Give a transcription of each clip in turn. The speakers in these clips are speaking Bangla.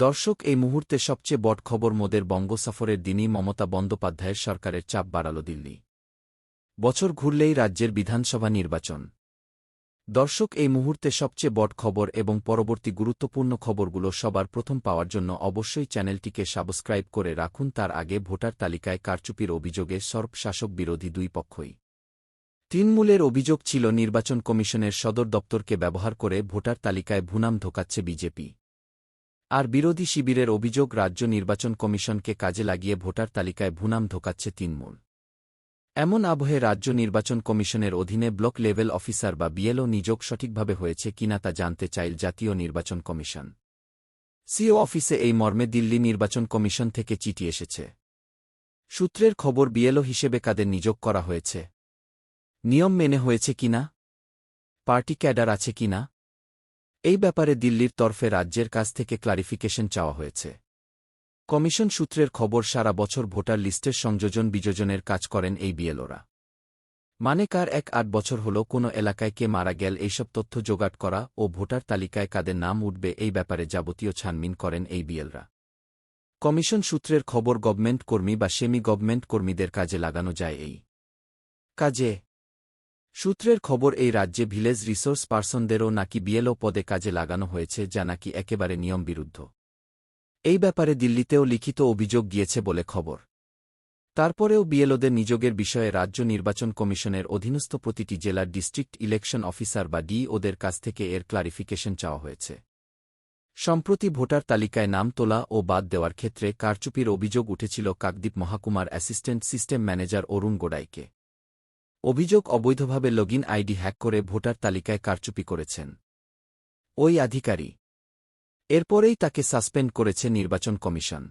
দর্শক, এই মুহূর্তে সবচেয়ে বড় খবর মোদের বঙ্গ সফরের দিনই মমতা বন্দ্যোপাধ্যায়ের সরকারের চাপ বাড়াল দিল্লি। বছর ঘুরলেই রাজ্যের বিধানসভা নির্বাচন। দর্শক, এই মুহূর্তে সবচেয়ে বড় খবর এবং পরবর্তী গুরুত্বপূর্ণ খবরগুলো সবার প্রথম পাওয়ার জন্য অবশ্যই চ্যানেলটিকে সাবস্ক্রাইব করে রাখুন। তার আগে ভোটার তালিকায় কারচুপির অভিযোগে সর্ব শাসক বিরোধী দুই পক্ষই। তৃণমূলের অভিযোগ ছিল নির্বাচন কমিশনের সদর দপ্তরকে ব্যবহার করে ভোটার তালিকায় ভুনাম ঢোকাচ্ছে বিজেপি। আর বিরোধী শিবিরের অভিযোগ রাজ্য নির্বাচন কমিশনকে কাজে লাগিয়ে ভোটার তালিকায় ভুনাম ঢোকাচ্ছে তৃণমূল। এমন আবহে রাজ্য নির্বাচন কমিশনের অধীনে ব্লক লেভেল অফিসার বা বিএলও নিয়োগ সঠিকভাবে হয়েছে কিনা তা জানতে চাইল জাতীয় নির্বাচন কমিশন। সিও অফিসে এই মর্মে দিল্লি নির্বাচন কমিশন থেকে চিঠি এসেছে। সূত্রের খবর, বিএলও হিসেবে কাদের নিয়োগ করা হয়েছে, নিয়ম মেনে হয়েছে কিনা, পার্টি ক্যাডার আছে কিনা, এই ব্যাপারে দিল্লির তরফে রাজ্যের কাছ থেকে ক্লারিফিকেশন চাওয়া হয়েছে। কমিশন সূত্রের খবর, সারা বছর ভোটার লিস্টের সংযোজন বিযোজনের কাজ করেন এই বিএলওরা। মানে কার 1-8 বছর হল কোনো এলাকায় কে মারা গেল এইসব তথ্য জোগাড় করা ও ভোটার তালিকায় কাদের নাম উঠবে এই ব্যাপারে যাবতীয় ছানবিন করেন এই বিএলরা। কমিশন সূত্রের খবর, গভর্নমেন্ট কর্মী বা সেমি গভর্নমেন্ট কর্মীদের কাজে লাগানো যায় এই কাজে। সূত্রের খবর, এই রাজ্যে ভিলেজ রিসোর্স পার্সনদেরও নাকি বিএলও পদে কাজে লাগানো হয়েছে, যা নাকি একেবারে নিয়মবিরুদ্ধ। এই ব্যাপারে দিল্লিতেও লিখিত অভিযোগ গিয়েছে বলে খবর। তারপরেও বিএলওদের নিযোগের বিষয়ে রাজ্য নির্বাচন কমিশনের অধীনস্থ প্রতিটি জেলার ডিস্ট্রিক্ট ইলেকশন অফিসার বা ডিওদের কাছ থেকে এর ক্লারিফিকেশন চাওয়া হয়েছে। সম্প্রতি ভোটার তালিকায় নাম তোলা ও বাদ দেওয়ার ক্ষেত্রে কারচুপির অভিযোগ উঠেছিল কাকদ্বীপ মহকুমার অ্যাসিস্ট্যান্ট সিস্টেম ম্যানেজার অরুণ গোড়াইকে। অভিযোগ, অবৈধভাবে লগইন আইডি হ্যাক করে ভোটার তালিকায় কারচুপি করেছেন ওই আধিকারিক। এরপরেই তাকে সাসপেন্ড করেছে নির্বাচন কমিশন।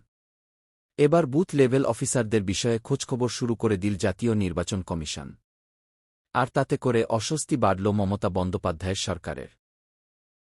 এবার বুথ লেভেল অফিসারদের বিষয়ে খোঁজখবর শুরু করে দিল জাতীয় নির্বাচন কমিশন। আর তাতে করে অস্বস্তি বাড়ল মমতা বন্দ্যোপাধ্যায়ের সরকারের।